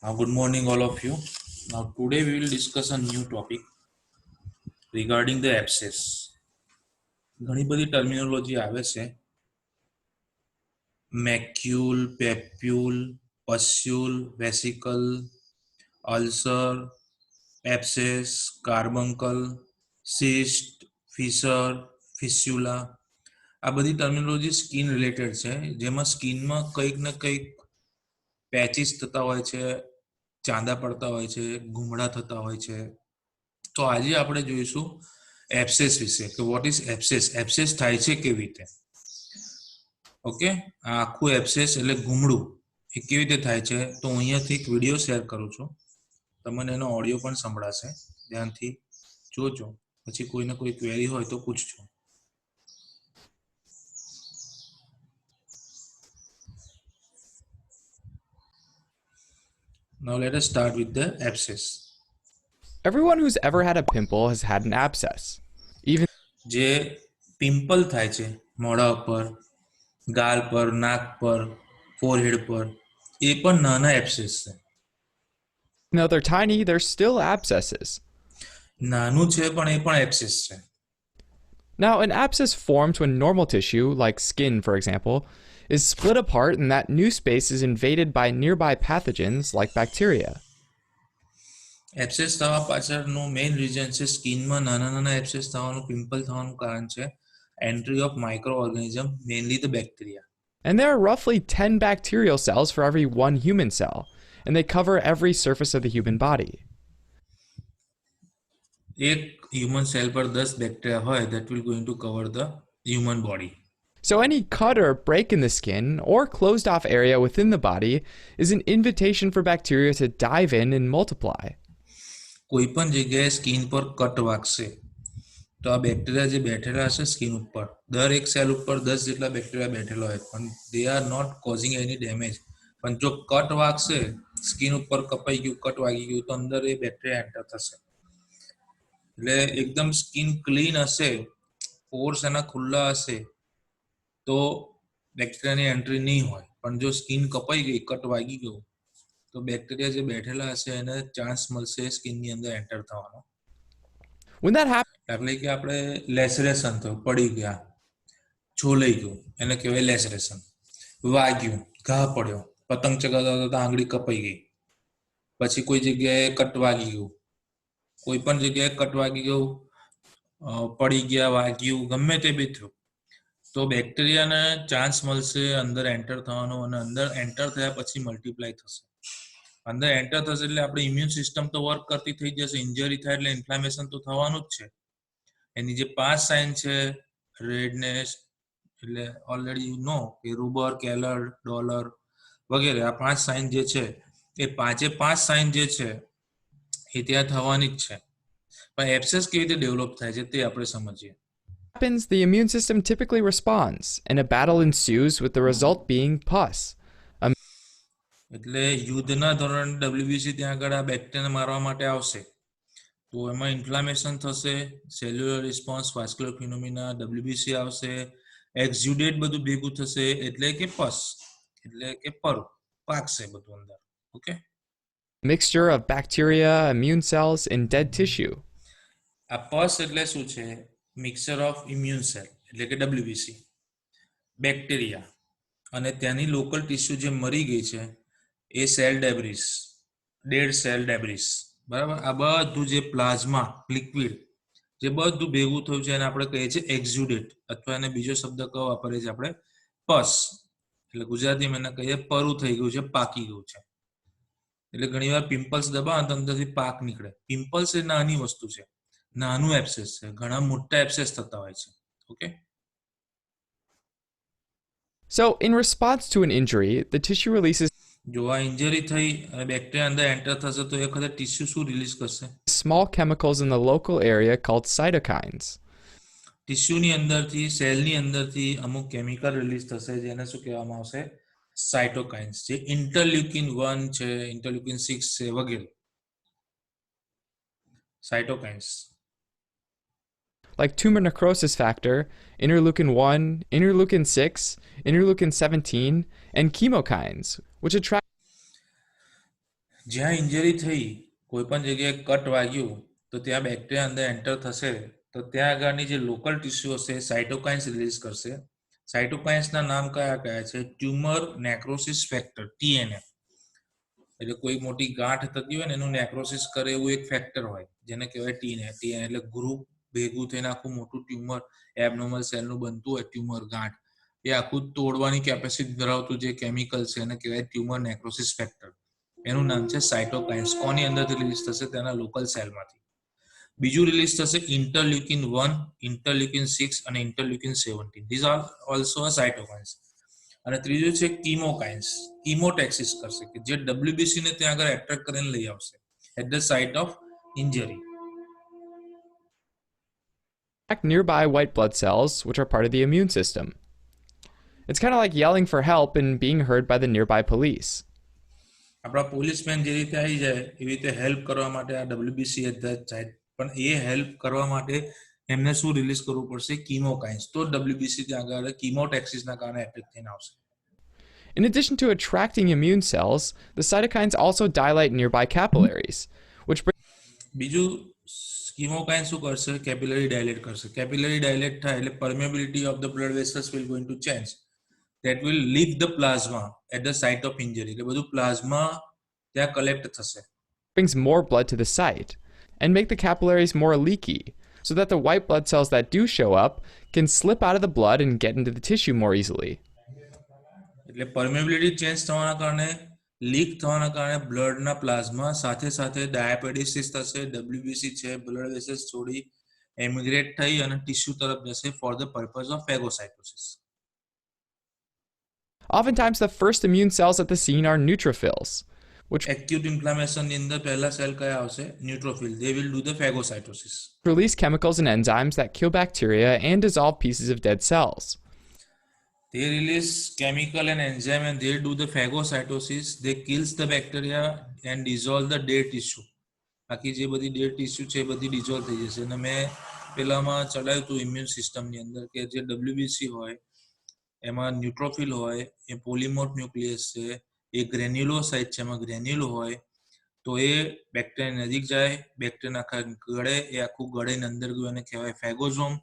Good morning, all of you. Now, today we will discuss a new topic regarding the abscess. ઘણી બધી terminology આવે છે મેક્યુલ, પેપ્યુલ, પસ્યુલ, vesicle, ulcer, એબ્સેસ, કાર્બંકલ, સિસ્ટ, Fisher, fistula. આ બધી terminology skin related છે જેમાં સ્કિનમાં કંઈક ને કંઈક પેચીસ થતા હોય છે, ચાંદા પડતા હોય છે, ઘૂમડા થતા હોય છે. તો આજે આપણે જોઈશું એબ્સેસ વિશે કે વોટ ઇઝ એબ્સેસ, એબ્સેસ થાય છે કેવી રીતે. ઓકે, આ આખું એબ્સેસ એટલે ઘૂમડું એ કેવી રીતે થાય છે. તો હું અહીંયાથી એક વિડીયો શેર કરું છું, તમને એનો ઓડિયો પણ સંભળાશે, ધ્યાનથી જોજો, પછી કોઈને કોઈ ક્વેરી હોય તો પૂછજો. Now let us start with the abscess. Everyone who's ever had a pimple has had an abscess. Even જે પિમ્પલ થાય છે મોઢા ઉપર, ગાલ પર, નાક પર, ફોરહેડ પર, એ પણ નાના એબ્સેસ છે. though they're tiny, they're still abscesses. નાનું છે પણ એ પણ એબ્સેસ છે. Now, an abscess forms when normal tissue, like skin for example, is split apart and that new space is invaded by nearby pathogens like bacteria. એબ્સેસ થવા પાછળનું main reason છે સ્કિનમાં નાના નાના એબ્સેસ થવાનું, પિમ્પલ થવાનું કારણ છે entry of micro organism, mainly the bacteria. And there are roughly 10 bacterial cells for every one human cell, and they cover every surface of the human body. એક હ્યુમન સેલ પર 10 bacteria હોય, that will going to cover the human body. So any cut or break in the skin or closed off area within the body is an invitation for bacteria to dive in and multiply. કોઈ પણ જગ્યાએ skin પર cut વાગશે તો આ bacteria જે બેઠેલા હશે skin ઉપર, દરેક સેલ ઉપર 10 જેટલા બેક્ટેરિયા બેઠેલા હોય, પણ they are not causing any damage. પણ જો કટ વાગશે, સ્કિન ઉપર કપાઈ ગયું, કટ વાગી ગયું, તો અંદર એ બેક્ટેરિયા એન્ટર થશે. એટલે એકદમ સ્કિન ક્લીન હશે, પોર્સ એના ખુલ્લા હશે, તો બેક્ટેરિયાની એન્ટ્રી નહીં હોય. પણ જો સ્કિન કપાઈ ગઈ, કટ વાગી ગયું, તો બેક્ટેરિયા જે બેઠેલા હશે એને ચાન્સ મળશે સ્કિનની અંદર એન્ટર થવાનો. When that happens, દાખલા કે આપણે લેસરેશન થયું, પડી ગયા, છોલાઈ ગયું, એને કહેવાય લેસરેશન. વાગ્યું, ઘા પડ્યો, પતંગ ચગાવતા હતા આંગળી કપાઈ ગઈ, પછી કોઈ જગ્યાએ કટ વાગી ગયું, કોઈ પણ જગ્યાએ કટ વાગી ગયું, પડી ગયા, વાગ્યું, ગમે તે બી થયું, તો બેક્ટેરિયાને ચાન્સ મળશે અંદર એન્ટર થવાનો, અને અંદર એન્ટર થયા પછી મલ્ટીપ્લાય થશે. અંદર એન્ટર થશે એટલે આપણી ઇમ્યુન સિસ્ટમ તો વર્ક કરતી થઈ જશે. ઇન્જરી થાય એટલે ઇન્ફ્લામેશન તો થવાનું જ છે. એની જે 5 સાઇન છે, રેડનેસ, એટલે ઓલરેડી યુ નો કે રૂબર, કેલર, ડોલર વગેરે, આ 5 સાઇન જે છે એ 5 સાઇન જે છે એ ત્યાં થવાની જ છે. પણ એબ્સેસ કેવી રીતે ડેવલપ થાય છે તે આપણે સમજીએ. the immune system typically responds, and a battle ensues with the result being pus. એટલે યુદ્ધના ધોરણે ડબ્લ્યુબીસી ત્યાં આગળ આ બેક્ટેરિયાને મારવા માટે આવશે, તો એમાં ઇન્ફ્લામેશન થશે, cellular response, vascular phenomena, WBC આવશે, એક્ઝ્યુડેટ બધું ભેગું થશે, એટલે કે પસ, એટલે કે પરું પાકશે બધું અંદર. Okay, Mixture of bacteria, immune cells, and dead tissue. આ પસ એટલે શું છે? મિક્સચર ઓફ ઇમ્યુન સેલ એટલે કે ડબ્લ્યુબીસી, બેક્ટેરિયા અને ત્યાંની લોકલ ટિશ્યુ જે મરી ગઈ છે એ cell debris, dead cell debris, બરાબર. આ બધું જે પ્લાઝમા લિક્વિડ જે બધું ભેગું થયું છે એને આપણે કહીએ છીએ એક્ઝ્યુડેટ, અથવા એને બીજો શબ્દ કયો વાપરીએ છીએ આપણે? પસ. એટલે ગુજરાતીમાં એને કહીએ પરું થઈ ગયું છે, પાકી ગયું છે. એટલે ઘણીવાર પિમ્પલ્સ દબાવો તો અંદરથી પાક નીકળે. પિમ્પલ્સ એ નાની વસ્તુ છે, નાનું એબ્સેસ છે, ઘણા મોટા એબ્સેસ થતા હોય છે. Okay, So, in response to an injury, the tissue releases જો આ ઇન્જરી થઈ અને બેક્ટેરિયા અંદર એન્ટર થશે તો એ વખતે ટિશ્યુ શું રિલીઝ કરશે? small chemicals in the local area called cytokines. ટિશ્યુની અંદરથી, સેલની અંદરથી અમુક કેમિકલ રિલીઝ થશે જેને શું કહેવામાં આવશે? સાઇટોકાઇન્સ. જે ઇન્ટરલ્યુકિન 1 છે, ઇન્ટરલ્યુકિન 6 છે વગેરે, સાઇટોકાઇન્સ. Like tumor necrosis factor, interleukin 1, interleukin 6, interleukin 17, and chemokines, which attract જ્યાં ઇન્જરી થઈ, કોઈ પણ જગ્યાએ કટ વાગ્યું તો ત્યાં બેક્ટેરિયા અંદર એન્ટર થશે, તો ત્યાં આગળની જે લોકલ ટિશ્યુ હશે સાઇટોકાઇન્સ રિલીઝ કરશે. સાઇટોકાઇન્સના નામ કયા કયા છે? Tumour necrosis factor, TNF. એટલે કોઈ મોટી ગાંઠ થતી હોય ને એનું નેક્રોસિસ કરે એવું એક ફેક્ટર હોય જેને કહેવાય TNF. એટલે ગ્રુપ ભેગું થઈને આખું મોટું ટ્યુમર, એબનોર્મલ સેલનું બનતું હોય ટ્યુમર ગાંઠ, એ આખું તોડવાની કેપેસિટી ધરાવતું જે કેમિકલ છે એને કહેવાય ટ્યુમર નેક્રોસિસ ફેક્ટર. એનું નામ છે સાઇટોકાઇન્સ. કોની અંદરથી રિલીઝ થશે? તેના લોકલ સેલમાંથી. બીજું રિલીઝ થશે ઇન્ટરલ્યુકિન 1, ઇન્ટરલ્યુકિન 6 અને ઇન્ટરલ્યુકિન 17. ધીઝ આર ઓલસો અ સાઇટોકાઇન્સ. અને ત્રીજું છે કીમોકાઇન્સ. કીમોટેક્સિસ કરશે કે જે WBC ને ત્યાં આગળ એટ્રેક્ટ કરીને લઈ આવશે at the site of injury. Nearby white blood cells, which are part of the immune system. It's kind of like yelling for help and being heard by the nearby police. આપણા policeman જે રીતે આવી જાય એવી રીતે help કરવા માટે આ WBC જાય, પણ એ હેલ્પ કરવા માટે એમને શું રિલીઝ કરવું પડશે? કીમોકાઇન્સ. તો WBC ત્યાં આગળ કીમોટેક્સિસના કારણે એટેક થઈને આવશે. In addition to attracting immune cells, the cytokines also dilate nearby capillaries, which બીજું કીમોકાઇન શું કરશે? કેપિલરી ડાયલેટ કરશે. કેપિલરી ડાયલેટ થાય એટલે permeability of the blood vessels will going to change. That will leave the plasma at the site of injury. એટલે બધું plasma ત્યાં collect થશે. brings more blood to the site and make the capillaries more leaky so that the white blood cells that do show up can slip out of the blood and get into the tissue more easily. એટલે permeability change થવાના કારણે, leak થવાના કારણે બ્લડના plasma સાથે સાથે ડાયાપેડિસિસ થશે, WBC છે blood vessels છોડી એમિગ્રેટ થઈ અને ટિશ્યુ તરફ જશે for the purpose of phagocytosis. Oftentimes, the first immune cells at the scene are neutrophils, which acute ઇન્ફ્લામેશનની અંદર પહેલા સેલ કયા આવશે? ન્યુટ્રોફિલ. They will do the phagocytosis. release chemicals and enzymes that kill bacteria and dissolve pieces of dead cells. They release chemical and enzyme and they do the phagocytosis. They kills the bacteria and dissolve the dead tissue. બાકી જે બધી dead tissue છે એ બધી dissolve થઈ જશે. અને મેં પેલામાં ચલાવ્યું હતું ઇમ્યુન સિસ્ટમની અંદર કે જે WBC હોય એમાં ન્યુટ્રોફિલ હોય, એ પોલિમોર્ફ ન્યુક્લિયસ છે, એ ગ્રેન્યુલોસાઇટ છે, એમાં ગ્રેન્યુલ હોય તો એ બેક્ટેરિયા નજીક જાય, બેક્ટેરિયા આખા ગળે, એ આખું ગળીને અંદર ગયું એને કહેવાય ફેગોઝોમ.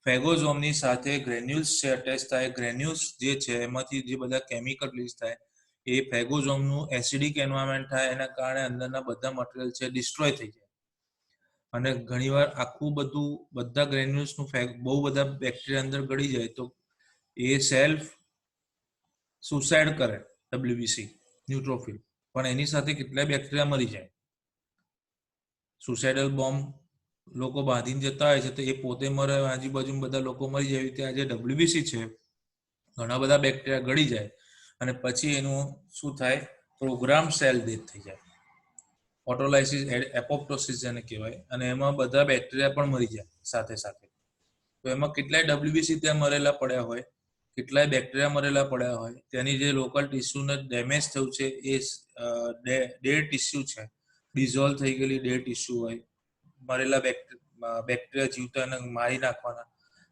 ફેગોઝોમની સાથે ગ્રેન્યુલ્સ છે અટેચ થાય. ગ્રેન્યુલ્સ જે છે એમાંથી જે બધા કેમિકલ રિલીઝ થાય એ ફેગોઝોમનું એસિડિક એન્વાયરમેન્ટ થાય, એના કારણે અંદરના બધા મટીરિયલ છે ડિસ્ટ્રોય થઈ જાય. અને ઘણીવાર આખું બધું બધા ગ્રેન્યુલ્સનું બહુ બધા બેક્ટેરિયા અંદર ગળી જાય તો એ સેલ્ફ સુસાઇડ કરે WBC ન્યુટ્રોફિલ, પણ એની સાથે કેટલાય બેક્ટેરિયા મરી જાય. સુસાઇડલ બોમ્બ લોકો બાંધીને જતા હોય છે તો એ પોતે મરે, આજુબાજુ બધા લોકો મરી જાય. એવી રીતે આ જે WBC છે ઘણા બધા બેક્ટેરિયા ગળી જાય અને પછી એનું શું થાય? પ્રોગ્રામ સેલ ડેથ થઈ જાય, ઓટોલાઇસિસ એપોપ્ટોસિસ જેને કહેવાય. અને એમાં બધા બેક્ટેરિયા પણ મરી જાય સાથે સાથે. તો એમાં કેટલાય WBC ત્યાં મરેલા પડ્યા હોય, કેટલાય બેક્ટેરિયા મરેલા પડ્યા હોય. તેની જે લોકલ ટિશ્યુને ડેમેજ થયું છે એ ડેડ ટિશ્યુ છે, ડિઝોલ્વ થઈ ગયેલી ડેડ ટિશ્યુ હોય, મરેલા બેક્ટેરિયા જીવતા એને મારી નાખવાના.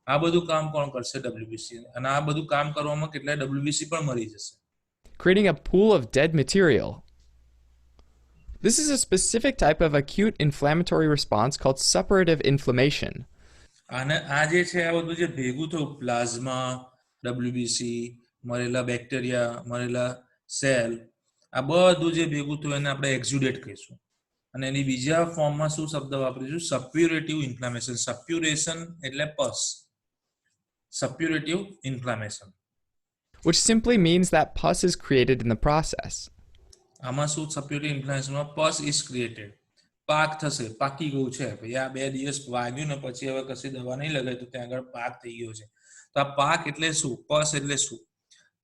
આ બધું કામ કોણ કરશે? WBC. અને આ બધું કામ કરવામાં કેટલાય WBC પણ મરી જશે. creating a pool of dead material. This is a specific type of acute inflammatory response called suppurative inflammation. અને આ જે છે આ બધું જે ભેગું થયું પ્લાઝમા, WBC, મરેલા બેક્ટેરિયા, મરેલા સેલ, આ બધું જે ભેગું થયું એને આપણે એક્ઝુડેટ કહીશું. અને એની બીજા ફોર્મમાં શું શબ્દ વાપરીશું? સપ્યુરેટિવ ઇન્ફ્લામેશન. સપ્યુરેશન એટલે પસ, સપ્યુરેટિવ inflammation. which simply means that pus is created in the process. આમાં શું સપ્યુરેટિવ ઇન્ફ્લામેશનમાં પસ ઇઝ ક્રિએટેડ. પાક થશે, પાકી ગયું છે ભાઈ, આ 2 દિવસ વાગ્યું ને પછી હવે કશી દવા નહીં લગાવી તો ત્યાં આગળ પાક થઈ ગયો છે. તો આ પાક એટલે શું? પસ એટલે શું?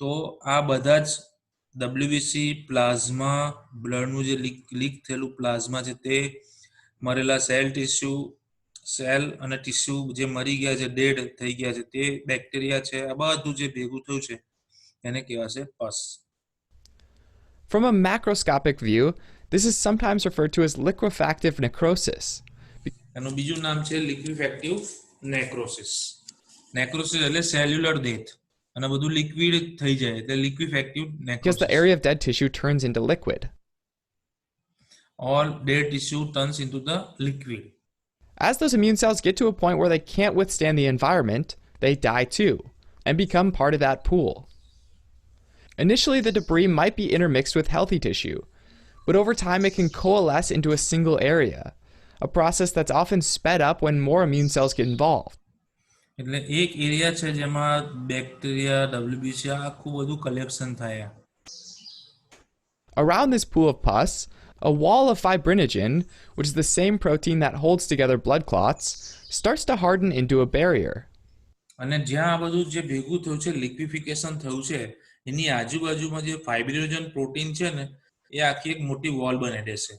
તો આ બધા જ WBC, પ્લાઝમા, બ્લડનું જે લીક થયેલું પ્લાઝમા છે તે, મરેલા સેલ ટિશ્યુ, સેલ અને ટિશ્યુ જે મરી ગયા છે, ડેડ થઈ ગયા છે તે બેક્ટેરિયા છે, આ બધું જે ભેગું થયું છે એને કહેવાશે પસ. From a macroscopic view, this is sometimes referred to as liquefactive necrosis. એનું બીજું નામ છે લિક્વિફેક્ટિવ નેક્રોસિસ. નેક્રોસિસ એટલે સેલ્યુલર ડેથ અને બધું લિક્વિડ થઈ જાય એટલે લિક્વિફેક્ટિવ Because necrosis. the area of dead tissue turns into liquid. All dead tissue turns into the liquid. As those immune cells get to a point where they can't withstand the environment, they die too, and become part of that pool. Initially, the debris might be intermixed with healthy tissue, but over time it can coalesce into a single area, a process that's often sped up when more immune cells get involved. એટલે એક area છે જેમાં bacteria WBC આખું બધું collection થાય. Around this pool of pus, a wall of fibrinogen, which is the same protein that holds together blood clots, starts to harden into a barrier. અને જ્યાં આ બધું જે ભેગું થયું છે લિક્વિફિકેશન થયું છે એની આજુબાજુમાં જે ફાઇબ્રિનોજન પ્રોટીન છે ને એ આખી એક મોટી વોલ બનાવી દેશે.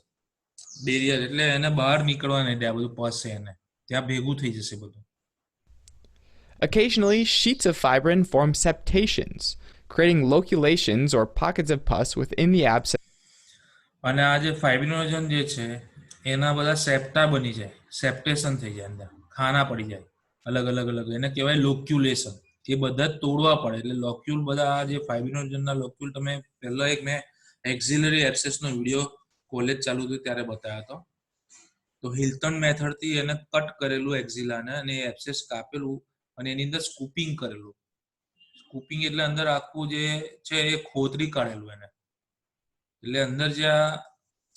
બેરિયર એટલે એને બહાર નીકળવા નહીં દે. આ બધું પસ છે એને ત્યાં ભેગું થઈ જશે બધું. Occasionally, sheets of fibrin form septations, creating loculations or pockets of pus within the abscess. અને આ જે ફાઇબ્રિનોજન જે છે એના બધા સેપ્ટા બની જાય, સેપ્ટેશન થઈ જાય, અંદર ખાના પડી જાય અલગ અલગ અલગ. એને કહેવાય લોક્યુલેશન. એ બધા તોડવા પડે એટલે લોક્યુલ બધા આ જે ફાઇબ્રિનોજનના લોક્યુલ તમે પહેલા એક મેં એક્ઝિલરી એબ્સેસનો વિડીયો કોલેજ ચાલુ હતું ત્યારે બતાવ્યો હતો. તો હિલ્ટન મેથડથી એને કટ કરેલું એક્ઝિલાને અને એબ્સેસ કાપેલું અને એની અંદર સ્કૂપિંગ કરેલું. સ્કૂપિંગ એટલે અંદર આખું જે છે એ ખોતરી કાઢેલું એને. એટલે અંદર જે આ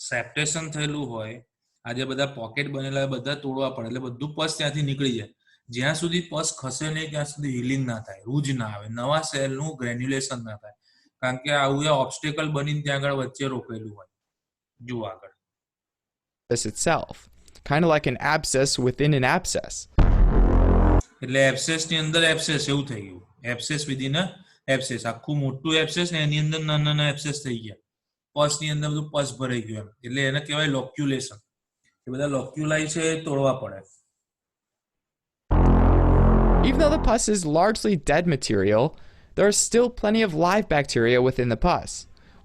સેપ્ટેશન થયેલું હોય, આ જે બધા પોકેટ બનેલા બધા તોડવા પડે એટલે બધું પસ ત્યાંથી નીકળી જાય. જ્યાં સુધી પસ ખસે નહીં ત્યાં સુધી હિલિંગ ના થાય, રૂજ ના આવે, નવા સેલનું ગ્રેન્યુલેશન ના થાય. કારણ કે આવું ઓબ્સ્ટેકલ બનીને ત્યાં આગળ વચ્ચે રોકેલું હોય. જુઓ આગળ. Itself, kind of like an abscess within an abscess. એટલે એબ્સેસની અંદર એબ્સેસ એવું થઈ ગયું. એબ્સેસ વિધિન એબ્સેસ, આખું મોટું એબ્સેસ ને એની અંદર નાના નાના એબ્સેસ થઈ ગયા. પસની અંદર બધું પસ ભરાઈ ગયું એમ. એટલે એને કહેવાય લોક્યુલેશન. એ બધા લોક્યુલાઈ છે એ તોડવા પડે. Even though the pus is largely dead material, there are still plenty of live bacteria within the pus,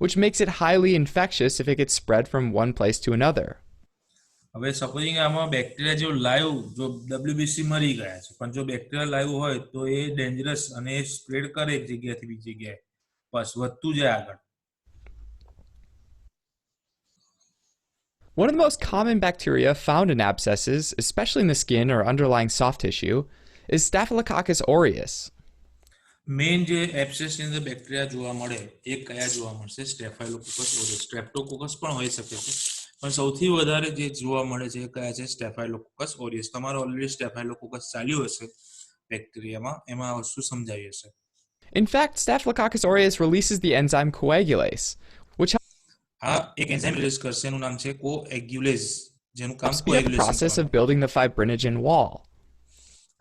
which makes it highly infectious if it gets spread from one place to another. હવે supposing આમાં bacteria જો live જો WBC મરી ગયા છે પણ જો bacteria live હોય તો એ ડેન્જરસ અને એ સ્પ્રેડ કરે એક જગ્યાથી બીજી જગ્યાએ. બસ વધતું જાય આગળ. One of the most common bacteria found in abscesses, especially in the skin or underlying soft tissue, is Staphylococcus aureus. Main જે એબ્સેસની અંદર બેક્ટેરિયા જોવા મળે એ કયા જોવા મળશે? સ્ટેફાઇલોકોકસ ઓરિયસ. સ્ટ્રેપ્ટોકોકસ પણ હોઈ શકે છે પણ સૌથી વધારે જે જોવા મળે છે એ કયા છે? સ્ટેફાઇલોકોકસ ઓરિયસ. તમારે ઓલરેડી સ્ટેફાઇલોકોકસ ચાલ્યું હશે બેક્ટેરિયામાં, એમાં આ વસ્તુ સમજાવી હશે. In fact, Staphylococcus aureus releases the enzyme coagulase, which આ એક એન્ઝાઇમ રિલીઝ કરશે એનું નામ છે કોએગ્યુલેઝ, જેનું કામ speed up the process of building the fibrinogen wall.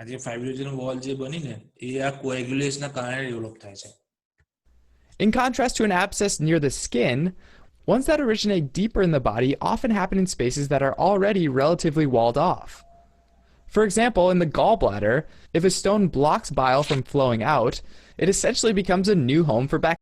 આ જે ફાઇબ્રિનોજન વોલ જે બની ને એ આ કોએગ્યુલેસના કારણે ડેવલપ થાય છે. In contrast to an abscess near the skin, ones that originate deeper in the body often happen in spaces that are already relatively walled off. For example, in the gallbladder, if a stone blocks bile from flowing out, it essentially becomes a new home for bacteria.